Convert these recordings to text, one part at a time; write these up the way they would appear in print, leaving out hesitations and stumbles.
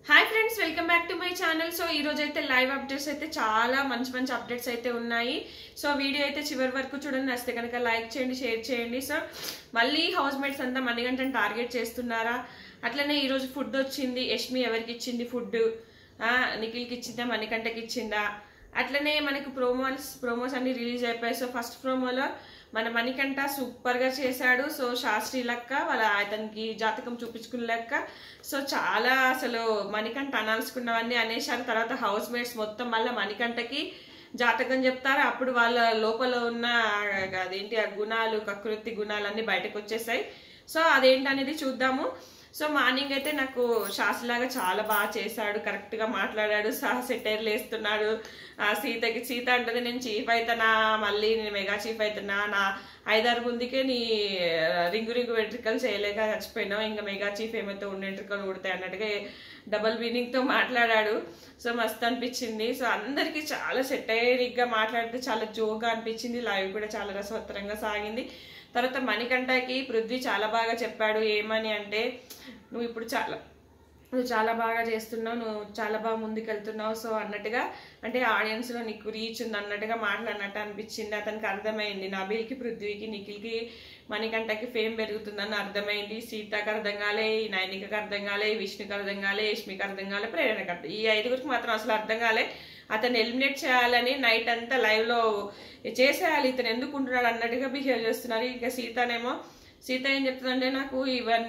Hi friends, welcome back to my channel. So ఈ రోజు అయితే లైవ్ అప్డేట్స్ అయితే చాలా మంచి అప్డేట్స్ అయితే ఉన్నాయి. సో వీడియో అయితే చివరి వరకు చూడండి. నచ్చితే కనుక లైక్ చేయండి, షేర్ చేయండి. సో మళ్ళీ హౌస్ మేట్స్ అంతా మణికంఠని టార్గెట్ చేస్తున్నారా? అట్లనే ఈరోజు ఫుడ్ వచ్చింది. యష్మి ఎవరికి ఇచ్చింది ఫుడ్? నిఖిల్కి ఇచ్చిందా, మణికంఠకి ఇచ్చిందా? అట్లనే మనకు ప్రోమోస్ అన్ని రిలీజ్ అయిపోయాయి. సో ఫస్ట్ ప్రోమోలో మన మణికంఠ సూపర్ గా చేశాడు. సో శాస్త్రి లెక్క వాళ్ళ అతనికి జాతకం చూపించుకున్న లెక్క. సో చాలా అసలు మణికంఠ అనాల్సుకున్నవన్నీ అనేసారు. తర్వాత హౌస్ మేట్స్ మొత్తం మళ్ళీ మణికంఠకి జాతకం చెప్తారు. అప్పుడు వాళ్ళ లోపల ఉన్న అదేంటి ఆ గుణాలు, కకృతి గుణాలు అన్ని బయటకు వచ్చేసాయి. సో అదేంటనేది చూద్దాము. సో మార్నింగ్ అయితే నాకు శాస్త్రిలాగా చాలా బాగా చేశాడు, కరెక్ట్ గా మాట్లాడాడు, సెటైర్లు వేస్తున్నాడు. సీత అంటది నేను చీఫ్ అవుతానా, మళ్ళీ నేను మెగా చీఫ్ అవుతున్నా, నా 5-6 ముందుకే నీ రింగు వెంట్రికలు చేయలేక చచ్చిపోయినావు, ఇంకా మెగా చీఫ్ ఏమైతే ఉన్న వెంట్రికలు ఉడతాయి అన్నట్టుగా డబల్ మీనింగ్ తో మాట్లాడాడు. సో మస్తు అనిపించింది. సో అందరికి చాలా సెటైరిక్ గా మాట్లాడితే చాలా జోగా అనిపించింది. లైవ్ కూడా చాలా రసవత్తరంగా సాగింది. తర్వాత మణికంఠకి పృథ్వీ చాలా బాగా చెప్పాడు. ఏమని అంటే, నువ్వు చాలా బాగా చేస్తున్నావు, నువ్వు చాలా బాగా ముందుకెళ్తున్నావు. సో అన్నట్టుగా అంటే ఆడియన్స్ లో నీకు రీచ్ ఉంది అన్నట్టుగా మాట్లాడినట్టు అనిపించింది. అతనికి అర్థమైంది, నబీల్కి, పృథ్వీకి, నిఖిల్కి, మణికంఠకి ఫేమ్ పెరుగుతుందని అర్థమైంది. సీతకి అర్థం కాలే, నైనికకి అర్థం కాలే, విష్ణుకి అర్థం కాలే, యష్మికి అర్థం కాలే, ప్రేరణకి అర్థం, ఈ 5గురికి మాత్రం అసలు అర్థం కాలే. అతను ఎలిమినేట్ చేయాలని నైట్ అంతా లైవ్ లో చేసేయాలి, ఇతను ఎందుకు ఉంటున్నాడు అన్నట్టుగా బిహేవ్ చేస్తున్నారు. ఇంకా సీత ఏం చెప్తుందంటే, నాకు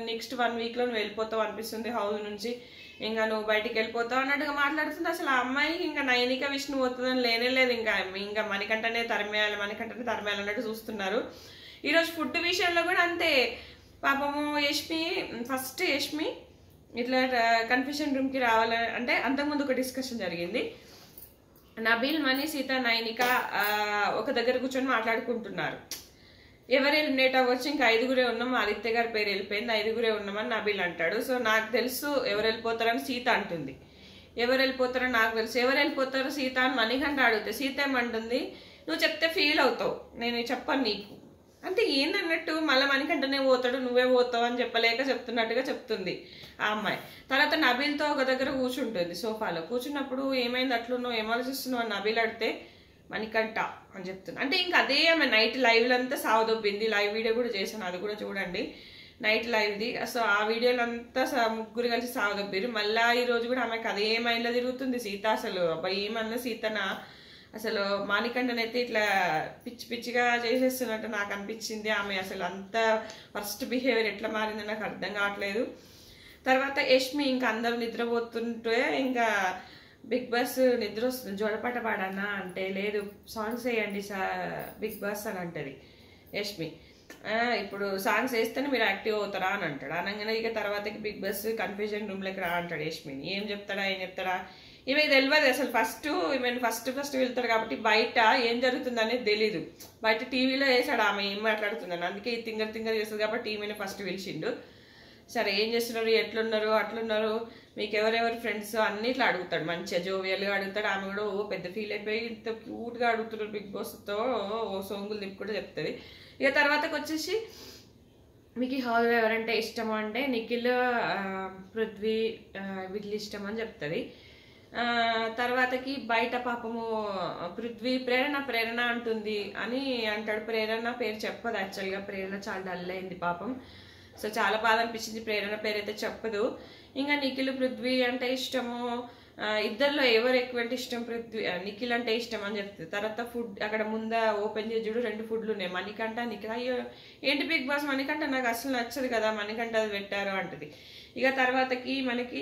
నెక్స్ట్ 1 వీక్ లో నువ్వు వెళ్ళిపోతావు అనిపిస్తుంది హౌస్ నుంచి, ఇంకా నువ్వు బయటికి వెళ్ళిపోతావు అన్నట్టుగా మాట్లాడుతుంది. అసలు ఆ అమ్మాయి ఇంకా నైనిక విష్ణు పోతుందని లేనేలేదు. ఇంకా మణికంఠనే తరిమేయాలి అన్నట్టు చూస్తున్నారు. ఈరోజు ఫుడ్ విషయంలో కూడా అంతే. పాపము యష్మి ఇట్లా కన్ఫ్యూషన్ రూమ్ కి రావాలని అంటే అంతకుముందు ఒక డిస్కషన్ జరిగింది. నబీల్, మణి, సీత, నైనిక ఒక దగ్గర కూర్చొని మాట్లాడుకుంటున్నారు. ఎవరు ఎలిమినేట్ అవ్వచ్చు, ఇంకా 5గురే ఉన్నాం, ఆదిత్య గారి పేరు వెళ్ళిపోయింది, 5గురే ఉన్నామని నబీల్ అంటాడు. సో నాకు తెలుసు ఎవరు వెళ్ళిపోతారని సీత అంటుంది. ఎవరు వెళ్ళిపోతారో నాకు తెలుసు. ఎవరు వెళ్ళిపోతారో సీత అని మణికంఠ అడిగితే సీత ఏమంటుంది, నువ్వు చెప్తే ఫీల్ అవుతావు, నేను చెప్పను నీకు అంటే ఏందన్నట్టు. మళ్ళీ మణికంఠనే పోతాడు, నువ్వే పోతావు అని చెప్పలేక చెప్తున్నట్టుగా చెప్తుంది ఆ అమ్మాయి. తర్వాత నబీల్తో ఒక దగ్గర కూర్చుంటుంది సోఫాలో. కూర్చున్నప్పుడు ఏమైంది అట్లున్నావు, ఏం ఆలోచిస్తున్నావు అని నబీల్ అడితే మణికంఠ అని చెప్తుంది. అంటే ఇంకా అదే ఆమె నైట్ లైవ్లంతా సావదొబ్బింది. లైవ్ వీడియో కూడా చేశాను, అది కూడా చూడండి, నైట్ లైవ్ది. సో ఆ వీడియోలంతా ముగ్గురు కలిసి సావదొబ్బిరు. మళ్ళీ ఈ రోజు కూడా ఆమెకు అదే మైండ్లో తిరుగుతుంది సీత. అసలు అబ్బాయి ఏమన్నా సీతన అసలు మణికంఠనైతే ఇట్లా పిచ్చిగా చేసేస్తున్నట్టు నాకు అనిపించింది. ఆమె అసలు అంత ఫస్ట్ బిహేవియర్ ఎట్లా మారిందో నాకు అర్థం కావట్లేదు. తర్వాత యష్మి ఇంకా అందరూ నిద్రపోతుంటే ఇంకా బిగ్ బాస్ నిద్ర వస్తుంది, జోడపాట పాడన్నా అంటే లేదు సాంగ్స్ వేయండి బిగ్ బాస్ అని అంటది యష్మి. ఇప్పుడు సాంగ్స్ వేస్తేనే మీరు యాక్టివ్ అవుతారా అని అంటాడు. అనగానే ఇక తర్వాతకి బిగ్ బాస్ కన్ఫ్యూజన్ రూమ్ లోకి రా అంటాడు యష్మిని. ఏం చెప్తాడా ఈమె తెలియదు అసలు. ఈమెను ఫస్ట్ వెళ్తాడు కాబట్టి బయట ఏం జరుగుతుంది అనేది తెలీదు. బయట టీవీలో వేసాడు ఆమె ఏం మాట్లాడుతుందని, అందుకే ఈ తింగర్ చేస్తుంది కాబట్టి ఈమెను ఫస్ట్ పిలిచిండు. సరే ఏం చేస్తున్నారు, ఎట్లున్నారు, అట్లున్నారు, మీకు ఎవరెవరు ఫ్రెండ్స్ అన్ని ఇట్లా అడుగుతాడు. మంచిగా జోవియల్గా అడుగుతాడు. ఆమె కూడా పెద్ద ఫీల్ అయిపోయి ఇంత క్యూట్గా అడుగుతున్నారు బిగ్ బాస్తో సోంగులు తిప్పి కూడా చెప్తుంది. ఇక తర్వాతకి వచ్చేసి మీకు ఈ హౌస్ ఎవరంటే ఇష్టం అంటే నిఖిల్, పృథ్వీ వీళ్ళు ఇష్టం అని చెప్తుంది. తర్వాతకి బయట పాపము పృథ్వీ ప్రేరణ అంటుంది అని అంటాడు. ప్రేరణ పేరు చెప్పదు యాక్చువల్గా. ప్రేరణ చాలా డల్ అయింది పాపం. సో చాలా బాధ అనిపించింది. ప్రేరణ పేరు అయితే చెప్పదు. ఇంకా నిఖిల్, పృథ్వీ అంటే ఇష్టము. ఇద్దరిలో ఎవరు ఎక్కువ అంటే ఇష్టం, నిఖిల్ అంటే ఇష్టం అని చెప్తుంది. తర్వాత ఫుడ్ అక్కడ ముందా ఓపెన్ చేసి చూడు 2 ఫుడ్లు ఉన్నాయి, మణికంఠ, నిఖిల్. అయ్యో ఏంటి బిగ్ బాస్ మణికంఠ నాకు అసలు నచ్చదు కదా, మణికంఠ అది పెట్టారు అంటది. ఇక తర్వాతకి మనకి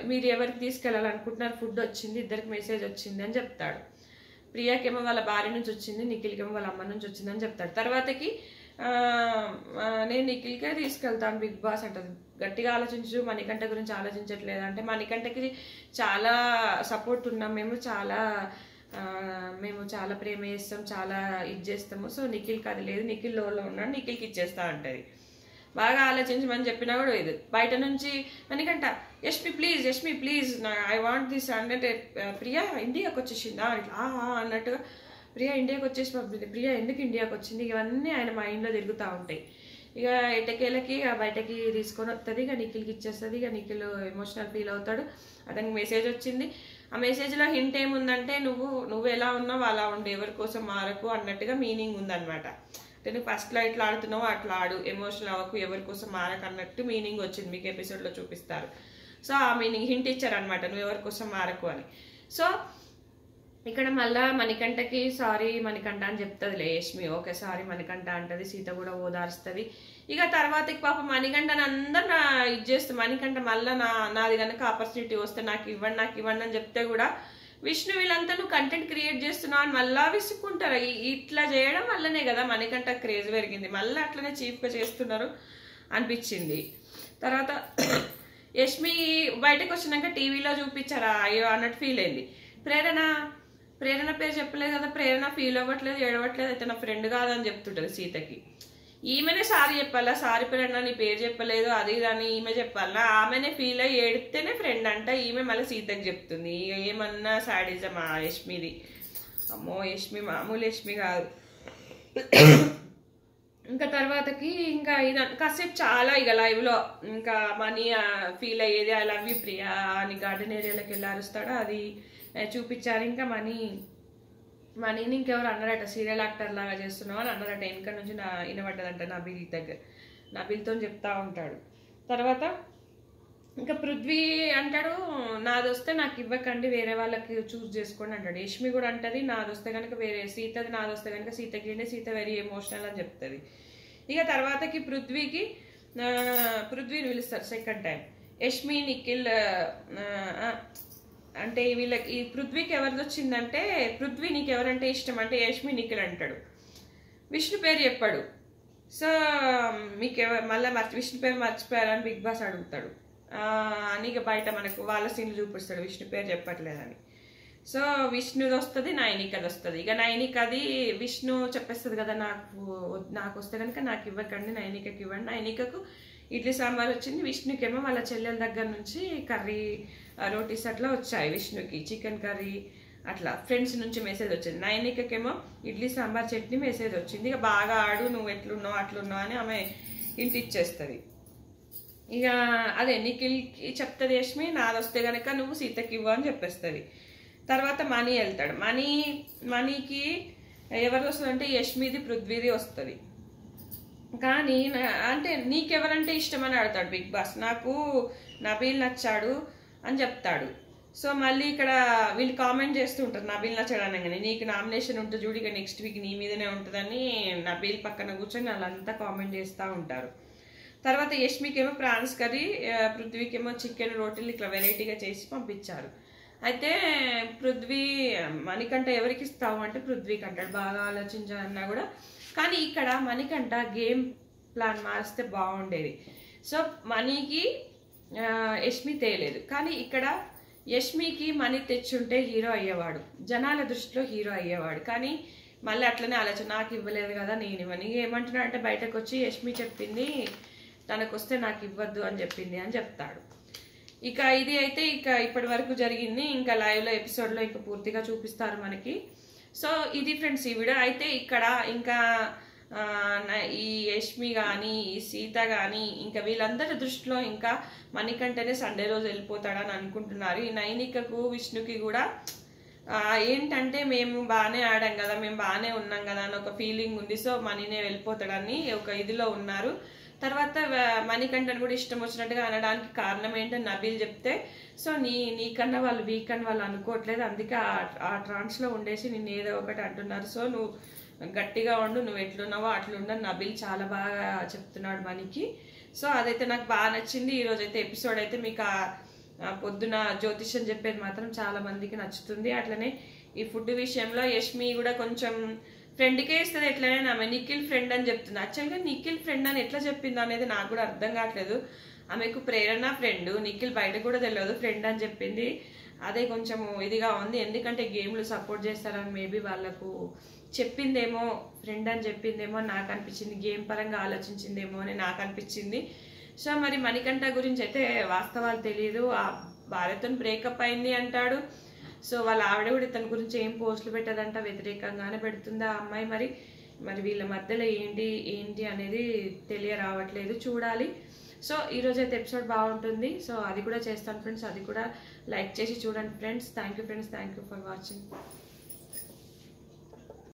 మీరు ఎవరికి తీసుకెళ్ళాలనుకుంటున్నారు, ఫుడ్ వచ్చింది, ఇద్దరికి మెసేజ్ వచ్చింది అని చెప్తాడు. ప్రియాకేమో వాళ్ళ భార్య నుంచి వచ్చింది, నిఖిల్కేమో వాళ్ళ అమ్మ నుంచి వచ్చింది అని చెప్తాడు. తర్వాతకి నేను నిఖిల్కే తీసుకెళ్తాను బిగ్ బాస్ అంటది. గట్టిగా ఆలోచించు, మణికంఠ గురించి ఆలోచించట్లేదు అంటే, మణికంఠకి చాలా సపోర్ట్ ఉన్నాం మేము చాలా ప్రేమ చేస్తాం, చాలా ఇది చేస్తాము. సో నిఖిల్కి అది లేదు, నిఖిల్ లోలో ఉన్నాడు, నిఖిల్కి ఇచ్చేస్తా అంటది. బాగా ఆలోచించమని చెప్పినా కూడా ఇది బయట నుంచి Manikanta Yashmi please I want this అంటే, ప్రియా ఇండియాకి వచ్చేసిందా ఇట్లా అన్నట్టుగా, ప్రియా ఇండియాకి వచ్చేసి పంపింది, ప్రియా ఎందుకు ఇండియాకి వచ్చింది, ఇవన్నీ ఆయన మైండ్లో తిరుగుతూ ఉంటాయి. ఇక ఎటకేళ్ళకి బయటకి తీసుకొని వస్తుంది, ఇక నిఖిల్కి ఇచ్చేస్తుంది. ఇక నిఖిల్ ఎమోషనల్ ఫీల్ అవుతాడు. అతనికి మెసేజ్ వచ్చింది. ఆ మెసేజ్లో హింట్ ఏముందంటే నువ్వు ఎలా ఉన్నావు అలా ఉండు, ఎవరి కోసం మారకు అన్నట్టుగా మీనింగ్ ఉందన్నమాట. అంటే నువ్వు ఫస్ట్లో ఎట్లా ఆడుతున్నావు అట్లా ఆడు, ఎమోషనల్ అవ్వకు, ఎవరి కోసం మారకు అన్నట్టు మీనింగ్ వచ్చింది. మీకు ఎపిసోడ్లో చూపిస్తారు. సో ఆ మీనింగ్ హింట్ ఇచ్చారనమాట, నువ్వు ఎవరి కోసం మారకు అని. సో ఇక్కడ మళ్ళా మణికంఠకి సారీ మణికంఠ అని చెప్తుంది యష్మి. ఓకే సారీ మణికంఠ అంటది. సీత కూడా ఓదారుస్తుంది. ఇక తర్వాతకి పాప మణికంఠని అందరు ఇది చేస్తుంది. మణికంఠ మళ్ళీ నాది కనుక ఆపర్చునిటీ వస్తే నాకు ఇవ్వండి అని చెప్తే కూడా విష్ణు వీళ్ళంతా నువ్వు కంటెంట్ క్రియేట్ చేస్తున్నావు అని మళ్ళా విసుక్కుంటారు. ఇట్లా చేయడం వల్లనే కదా మణికంఠ క్రేజ్ పెరిగింది. మళ్ళీ అట్లనే చీప్గా చేస్తున్నారు అనిపించింది. తర్వాత యష్మి బయటకు వచ్చినాక టీవీలో చూపించారా అయ్యో అన్నట్టు ఫీల్ అయింది. ప్రేరణ పేరు చెప్పలేదు కదా, ప్రేరణ ఫీల్ అవ్వట్లేదు, ఏడవట్లేదు, అయితే నా ఫ్రెండ్ కాదని చెప్తుంటది సీతకి. ఈమెనే సారీ చెప్పాలా, సారీ ప్రేరణ నీ పేరు చెప్పలేదు అది అని ఈమె చెప్పాలా, ఆమెనే ఫీల్ అయ్యి ఏడితేనే ఫ్రెండ్ అంట. ఈమె మళ్ళీ సీతకి చెప్తుంది. ఏమన్నా సాడిజం ఆ యష్మిది. అమ్మో యష్మి మామూలు యష్మి కాదు. ఇంకా తర్వాతకి ఇంకా ఇది కాసేపు చాలా ఇక లైవ్లో ఇంకా మనీ ఫీల్ అయ్యేది, ఐ లవ్ యూ ప్రియా అని గార్డెన్ ఏరియాలోకి వెళ్ళి అరుస్తాడో అది చూపించారు. ఇంకా మనీని ఇంకెవరు అన్నారట, సీరియల్ యాక్టర్ లాగా చేస్తున్నావు అని అన్నారట. వెనక నుంచి వినబడ్డదంట నబీల్తో చెప్తా ఉంటాడు. తర్వాత ఇంకా పృథ్వీ అంటాడు నాది వస్తే నాకు ఇవ్వకండి, వేరే వాళ్ళకి చూస్ చేసుకోండి అంటాడు. యష్మి కూడా అంటది నాది వస్తే కనుక వేరే సీతది, నాది వస్తే కనుక సీతకి ఇవ్వండి, సీత వెరీ ఎమోషనల్ అని చెప్తుంది. ఇక తర్వాతకి పృథ్వీని పిలుస్తారు సెకండ్ టైం. యష్మి నిఖిల్ అంటే వీళ్ళకి ఈ పృథ్వీకి ఎవరిది వచ్చిందంటే, పృథ్వీ నీకు ఎవరంటే ఇష్టం అంటే యష్మి నిఖిల్ అంటాడు. విష్ణు పేరు చెప్పాడు. సో మీకు మళ్ళీ విష్ణు పేరు మర్చిపోయారని బిగ్ బాస్ అడుగుతాడు. అని ఇక బయట మనకు వాళ్ళ సీన్లు చూపిస్తాడు విష్ణు పేరు చెప్పట్లేదని. సో విష్ణుది వస్తుంది, నైనికది వస్తుంది. ఇక నైనికది విష్ణు చెప్పేస్తుంది కదా నాకు వస్తే కనుక నాకు ఇవ్వకండి, నైనికకి ఇవ్వండి. నైనికకు ఇడ్లీ సాంబార్ వచ్చింది, విష్ణుకేమో వాళ్ళ చెల్లెల దగ్గర నుంచి కర్రీ రోటీస్ అట్లా వచ్చాయి. విష్ణుకి చికెన్ కర్రీ అట్లా ఫ్రెండ్స్ నుంచి మెసేజ్ వచ్చింది. నైనికకేమో ఇడ్లీ సాంబార్ చట్నీ మెసేజ్ వచ్చింది. ఇక బాగా ఆడు, నువ్వు ఎట్లున్నావు అట్లున్నావు అని ఆమె ఇంటి ఇచ్చేస్తుంది. ఇక అదే నిఖిల్కి చెప్తుంది యష్మి నాది వస్తే కనుక నువ్వు సీతకి ఇవ్వు అని చెప్పేస్తుంది. తర్వాత మనీ వెళ్తాడు. మనీకి ఎవరు వస్తుందంటే యష్మిది పృథ్వీది వస్తుంది. కానీ అంటే నీకెవరంటే ఇష్టం అని అడుగుతాడు బిగ్ బాస్. నాకు నబీల్ నచ్చాడు అని చెప్తాడు. సో మళ్ళీ ఇక్కడ వీళ్ళు కామెంట్ చేస్తూ ఉంటారు నబీల్ నచ్చాడు అనగానే, నీకు నామినేషన్ ఉంటుంది చూడు, ఇక నెక్స్ట్ వీక్ నీ మీదనే ఉంటుందని నబీల్ పక్కన కూర్చొని వాళ్ళంతా కామెంట్ చేస్తూ ఉంటారు. తర్వాత యష్మికేమో ప్రాన్స్ కర్రీ, పృథ్వీకేమో చికెన్ రోటీలు ఇట్లా వెరైటీగా చేసి పంపించారు. అయితే పృథ్వీ మణికంఠ ఎవరికి ఇస్తావు అంటే పృథ్వీకి అంటాడు. బాగా ఆలోచించాలన్నా కూడా కానీ ఇక్కడ మణికంఠ గేమ్ ప్లాన్ మారిస్తే బాగుండేది. సో మనీకి యష్మి తేలేదు, కానీ ఇక్కడ యష్మికి మనీ తెచ్చుంటే హీరో అయ్యేవాడు, జనాల దృష్టిలో హీరో అయ్యేవాడు. కానీ మళ్ళీ అట్లనే ఆలోచన నాకు ఇవ్వలేదు కదా నేను ఇవ్వని. ఏమంటున్నా అంటే బయటకు వచ్చి యష్మి చెప్పింది తనకు వస్తే నాకు ఇవ్వద్దు అని చెప్పింది అని చెప్తాడు. ఇక ఇది అయితే ఇక ఇప్పటి వరకు జరిగింది. ఇంకా లైవ్లో ఎపిసోడ్లో ఇంకా పూర్తిగా చూపిస్తారు మనకి. సో ఇది ఫ్రెండ్స్ ఈ వీడియో. అయితే ఇక్కడ ఇంకా ఈ యష్మి కానీ ఈ సీత కానీ ఇంకా వీళ్ళందరి దృష్టిలో ఇంకా మణికంఠనే సండే రోజు వెళ్ళిపోతాడని అనుకుంటున్నారు. ఈ నైనికకు విష్ణుకి కూడా ఏంటంటే మేము బాగానే ఆడాం కదా, మేము బాగానే ఉన్నాం కదా అని ఒక ఫీలింగ్ ఉంది. సో మనీనే వెళ్ళిపోతాడని ఒక ఇదిలో ఉన్నారు. తర్వాత మణికంఠను కూడా ఇష్టం వచ్చినట్టుగా అనడానికి కారణం ఏంటని నబీల్ చెప్తే, సో నీకన్నా వాళ్ళు వీక్ అని వాళ్ళు అనుకోవట్లేదు, అందుకే ఆ ట్రాన్స్లో ఉండేసి నిన్ను ఏదో ఒకటి అంటున్నారు. సో నువ్వు గట్టిగా ఉండు, నువ్వు ఎట్లున్నావో అట్లుండని నబీల్ చాలా బాగా చెప్తున్నాడు మనకి. సో అదైతే నాకు బాగా నచ్చింది. ఈరోజు అయితే ఎపిసోడ్ అయితే మీకు పొద్దున జ్యోతిష్యం చెప్పేది మాత్రం చాలా మందికి నచ్చుతుంది. అట్లనే ఈ ఫుడ్ విషయంలో యష్మి కూడా కొంచెం ఫ్రెండ్కే ఇస్తుంది. ఎట్లనే ఆమె నిఖిల్ ఫ్రెండ్ అని చెప్తుంది. యాక్చువల్గా నిఖిల్ ఫ్రెండ్ అని ఎట్లా చెప్పింది అనేది నాకు కూడా అర్థం కావట్లేదు. ఆమెకు ప్రేరణ ఫ్రెండ్, నిఖిల్ బయట కూడా తెలియదు ఫ్రెండ్ అని చెప్పింది. అదే కొంచెం ఇదిగా ఉంది, ఎందుకంటే గేమ్లు సపోర్ట్ చేస్తారని మేబీ వాళ్ళకు చెప్పిందేమో, ఫ్రెండ్ అని చెప్పిందేమో నాకు అనిపించింది. గేమ్ పరంగా ఆలోచించిందేమో అని నాకు అనిపించింది. సో మరి మణికంఠ గురించి అయితే వాస్తవాలు తెలియదు. ఆ భార్యతో బ్రేకప్ అయింది అంటాడు. సో వాళ్ళ ఆవిడ కూడా ఇతని గురించి ఏం పోస్టులు పెట్టదంట, వ్యతిరేకంగానే పెడుతుంది ఆ అమ్మాయి. మరి మరి వీళ్ళ మధ్యలో ఏంటి అనేది తెలియరావట్లేదు, చూడాలి. సో ఈరోజైతే ఎపిసోడ్ బాగుంటుంది. సో అది కూడా చేస్తాను ఫ్రెండ్స్, అది కూడా లైక్ చేసి చూడండి friends. Thank you friends, thank you for watching.